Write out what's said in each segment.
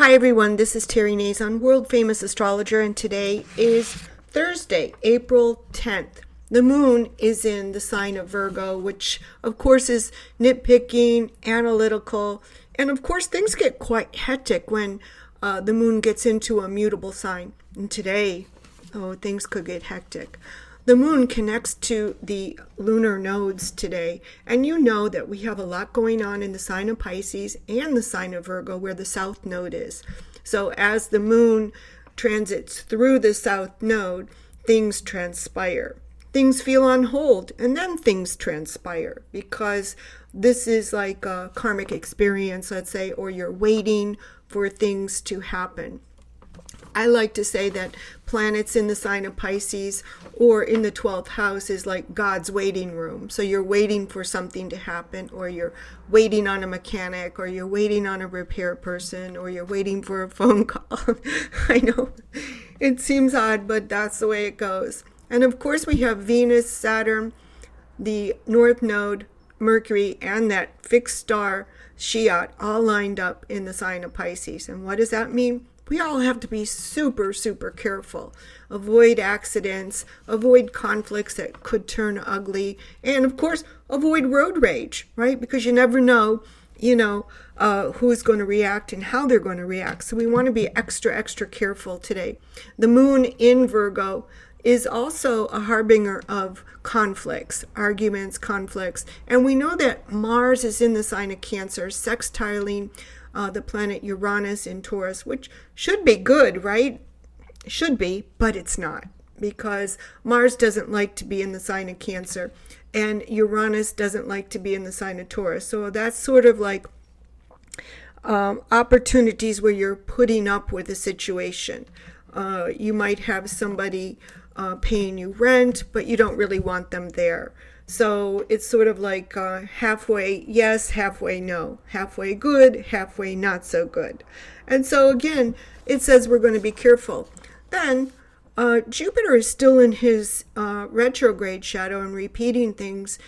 Hi everyone, this is Terry Nazon, world famous astrologer, and today is Thursday, April 10th. The moon is in the sign of Virgo, which of course is nitpicking, analytical, and of course things get quite hectic when the moon gets into a mutable sign. And today, things could get hectic. The moon connects to the lunar nodes today, and you know that we have a lot going on in the sign of Pisces and the sign of Virgo where the south node is. So as the moon transits through the south node, things transpire. Things feel on hold, and then things transpire because this is like a karmic experience, let's say, or you're waiting for things to happen. I like to say that planets in the sign of Pisces or in the 12th house is like God's waiting room. So you're waiting for something to happen, or you're waiting on a mechanic, or you're waiting on a repair person, or you're waiting for a phone call. I know it seems odd, but that's the way it goes. And of course we have Venus, Saturn, the North Node, Mercury, and that fixed star, Shiat, all lined up in the sign of Pisces. And what does that mean? We all have to be super, super careful. Avoid accidents, avoid conflicts that could turn ugly, and of course, avoid road rage, right? Because you never know, who's going to react and how they're going to react. So we want to be extra, extra careful today. The moon in Virgo is also a harbinger of conflicts, arguments, conflicts. And we know that Mars is in the sign of Cancer, sextiling the planet Uranus in Taurus, which should be good, right? Should be, but it's not, because Mars doesn't like to be in the sign of Cancer, and Uranus doesn't like to be in the sign of Taurus. So that's sort of like opportunities where you're putting up with a situation. You might have somebody paying you rent, but you don't really want them there. So it's sort of like halfway yes, halfway no, halfway good, halfway not so good. And so again, it says we're going to be careful. Then Jupiter is still in his retrograde shadow and repeating things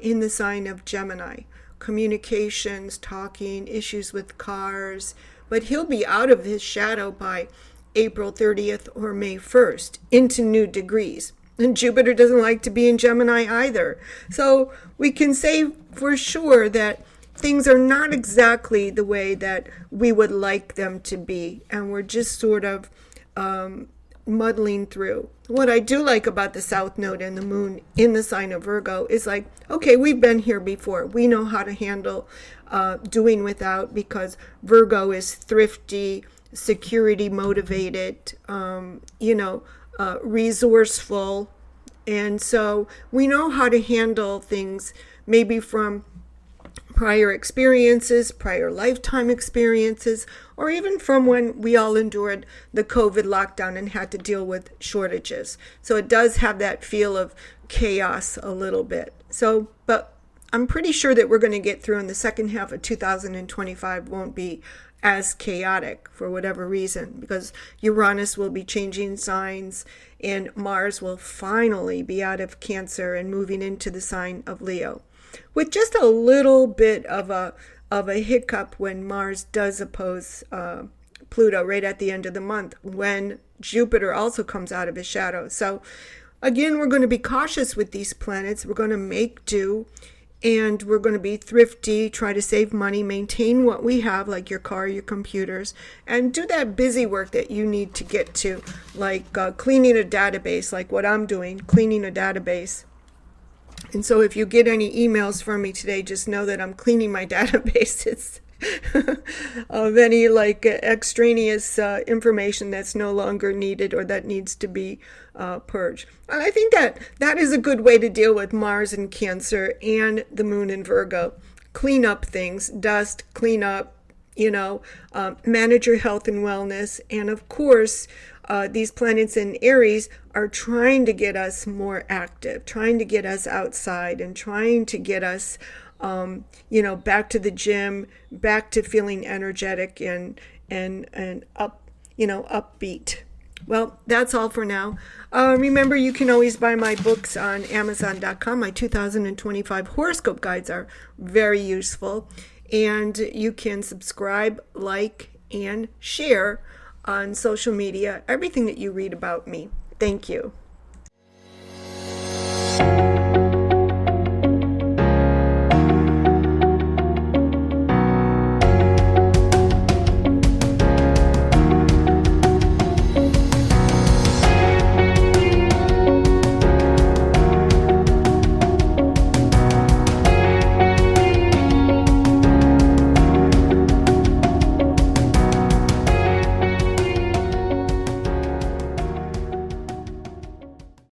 in the sign of Gemini. Communications, talking, issues with cars. But he'll be out of his shadow by April 30th or May 1st into new degrees. And Jupiter doesn't like to be in Gemini either. So we can say for sure that things are not exactly the way that we would like them to be. And we're just sort of muddling through. What I do like about the South Node and the moon in the sign of Virgo is like, okay, we've been here before. We know how to handle doing without, because Virgo is thrifty, security motivated, resourceful. And so we know how to handle things maybe from prior experiences, prior lifetime experiences, or even from when we all endured the COVID lockdown and had to deal with shortages. So it does have that feel of chaos a little bit. So, but I'm pretty sure that we're going to get through, and the second half of 2025 won't be as chaotic for whatever reason, because Uranus will be changing signs and Mars will finally be out of Cancer and moving into the sign of Leo, with just a little bit of a hiccup when Mars does oppose Pluto right at the end of the month, when Jupiter also comes out of his shadow. So again, we're going to be cautious with these planets. We're going to make do. And we're going to be thrifty, try to save money, maintain what we have, like your car, your computers, and do that busy work that you need to get to, like cleaning a database, like what I'm doing, cleaning a database. And so if you get any emails from me today, just know that I'm cleaning my databases of any like extraneous information that's no longer needed or that needs to be purged. And I think that is a good way to deal with Mars in Cancer and the moon in Virgo. Clean up things, dust, clean up, manage your health and wellness. And of course, these planets in Aries are trying to get us more active, trying to get us outside, and trying to get us back to the gym, back to feeling energetic and up, upbeat. Well, that's all for now. Remember, you can always buy my books on Amazon.com. My 2025 horoscope guides are very useful. And you can subscribe, like, and share on social media everything that you read about me. Thank you.